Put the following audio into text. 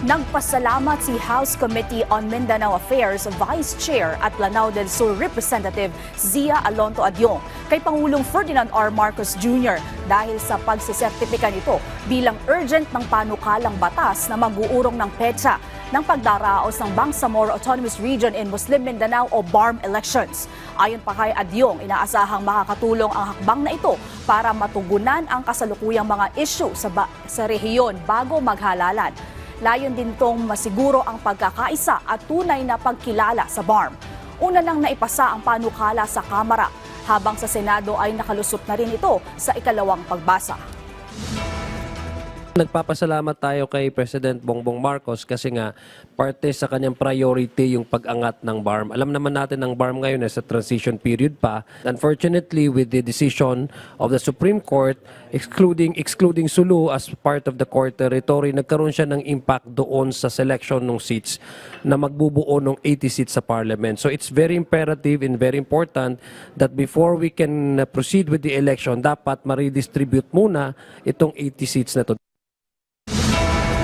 Nagpasalamat si House Committee on Mindanao Affairs Vice Chair at Lanao del Sur Representative Zia Alonto Adyong kay Pangulong Ferdinand R. Marcos Jr. dahil sa pagsisertipika nito bilang urgent ng panukalang batas na mag-uurong ng petsa ng pagdaraos ng Bangsamoro Autonomous Region in Muslim Mindanao o BARM elections. Ayon pa kay Adyong, inaasahang makakatulong ang hakbang na ito para matugunan ang kasalukuyang mga issue sa rehiyon bago maghalalan. Layon din tong masiguro ang pagkakaisa at tunay na pagkilala sa BARM. Una nang naipasa ang panukala sa Kamara, habang sa Senado ay nakalusot na rin ito sa ikalawang pagbasa. Nagpapasalamat tayo kay President Bongbong Marcos kasi nga parte sa kanyang priority yung pag-angat ng BARM. Alam naman natin ang BARM ngayon ay sa transition period pa. Unfortunately, with the decision of the Supreme Court excluding Sulu as part of the court territory, nagkaroon siya ng impact doon sa selection ng seats na magbubuo ng 80 seats sa Parliament. So it's very imperative and very important that before we can proceed with the election, dapat ma-redistribute muna itong 80 seats na to.